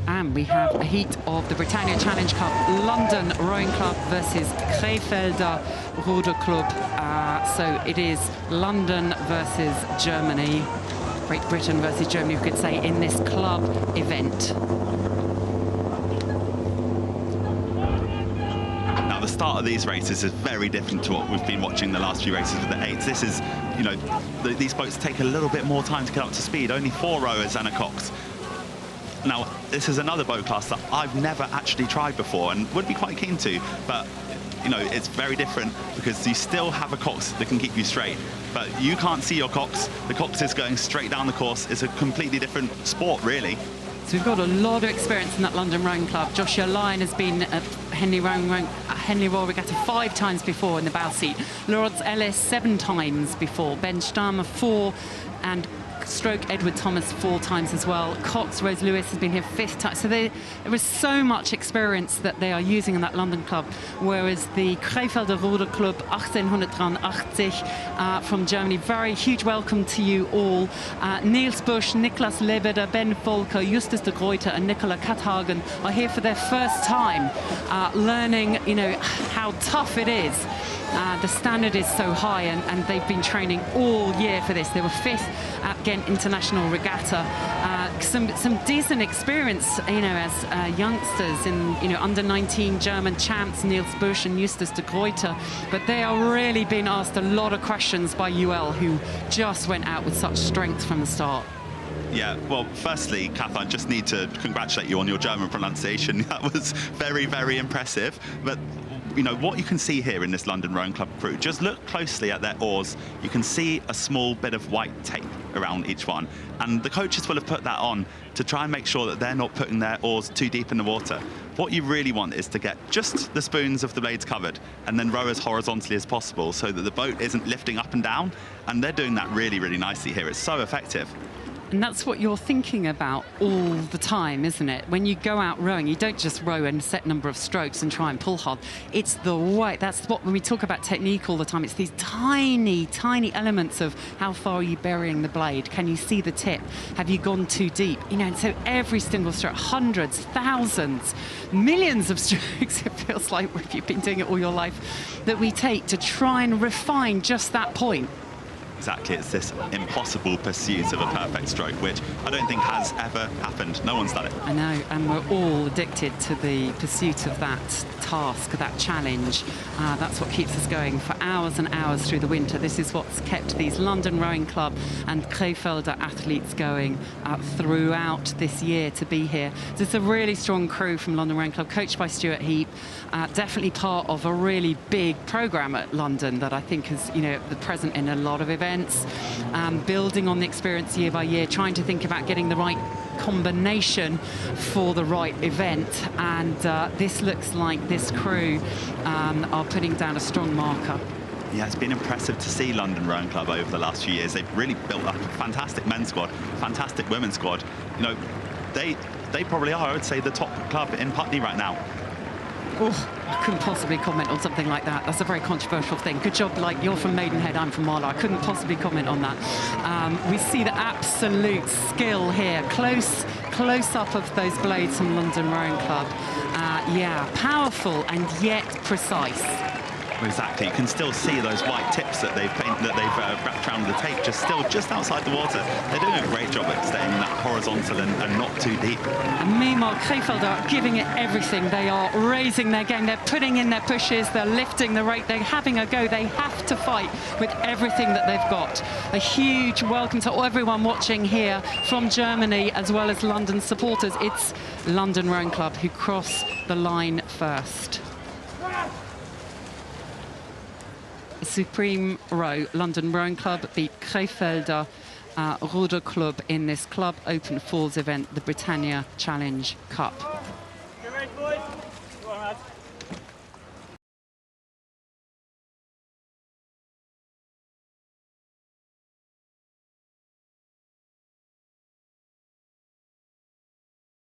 And we have a heat of the Britannia Challenge Cup, London Rowing Club versus Crefelder R.C. So it is London versus Germany, Great Britain versus Germany, you could say, in this club event. Now, the start of these races is very different to what we've been watching the last few races with the eights. This is, you know, these boats take a little bit more time to get up to speed, only 4 rowers and a cox. Now, this is another boat class that I've never actually tried before and would be quite keen to, but, you know, it's very different because you still have a cox that can keep you straight, but you can't see your cox. The cox is going straight down the course. It's a completely different sport, really. So we've got a lot of experience in that London Rowing Club. Joshua Lyon has been at Henley Royal Regatta 5 times before in the bow seat. Lawrence Ellis 7 times before. Ben Stammer 4, and stroke Edward Thomas 4 times as well. Cox Rose Lewis has been here 5th time. So there is so much experience that they are using in that London club, whereas the Crefelder R.C. Club 1883 from Germany. Very huge welcome to you all. Niels Busch, Niklas Lebeder, Ben Volker, Justus de Gruyter and Nicola Kathagen are here for their first time learning, you know, how tough it is. The standard is so high, and they've been training all year for this. They were 5th at Ghent International Regatta. Some decent experience, you know, as youngsters in, you know, under-19 German champs, Niels Busch and Justus de Gruyter. But they are really being asked a lot of questions by UL, who just went out with such strength from the start. Yeah, well, firstly, Kath, I just need to congratulate you on your German pronunciation. That was very, very impressive. But you know, what you can see here in this London Rowing Club crew, just look closely at their oars. You can see a small bit of white tape around each one. And the coaches will have put that on to try and make sure that they're not putting their oars too deep in the water. What you really want is to get just the spoons of the blades covered and then row as horizontally as possible so that the boat isn't lifting up and down. And they're doing that really, really nicely here. It's so effective. And that's what you're thinking about all the time, isn't it? When you go out rowing, you don't just row a set number of strokes and try and pull hard. It's the way. That's what, when we talk about technique all the time, it's these tiny, tiny elements of how far are you burying the blade? Can you see the tip? Have you gone too deep? You know, and so every single stroke, hundreds, thousands, millions of strokes, it feels like, if you've been doing it all your life, that we take to try and refine just that point. Exactly, it's this impossible pursuit of a perfect stroke, which I don't think has ever happened. No one's done it. I know, and we're all addicted to the pursuit of that task, that challenge. That's what keeps us going for hours and hours through the winter. This is what's kept these London Rowing Club and Crefelder athletes going throughout this year to be here. So it's a really strong crew from London Rowing Club, coached by Stuart Heap. Definitely part of a really big programme at London that I think is, you know, present in a lot of events. Building on the experience year by year, trying to think about getting the right combination for the right event, and this looks like this crew are putting down a strong marker. Yeah, it's been impressive to see London Rowing Club over the last few years. They've really built up a fantastic men's squad, fantastic women's squad. You know, they probably are, I would say, the top club in Putney right now. Oh, I couldn't possibly comment on something like that. That's a very controversial thing. Good job, like, you're from Maidenhead, I'm from Marlow. I couldn't possibly comment on that. We see the absolute skill here. Close up of those blades from London Rowing Club. Yeah, powerful and yet precise. Exactly, you can still see those white tips that they've wrapped around the tape, just outside the water. They're doing a great job at staying that horizontal and not too deep. And meanwhile, Crefelder are giving it everything. They are raising their game. They're putting in their pushes. They're lifting the rate. They're having a go. They have to fight with everything that they've got. A huge welcome to everyone watching here from Germany as well as London supporters. It's London Rowing Club who cross the line first. Supreme Row, London Rowing Club beat Crefelder R.C. Club in this Club Open Falls event, the Britannia Challenge Cup.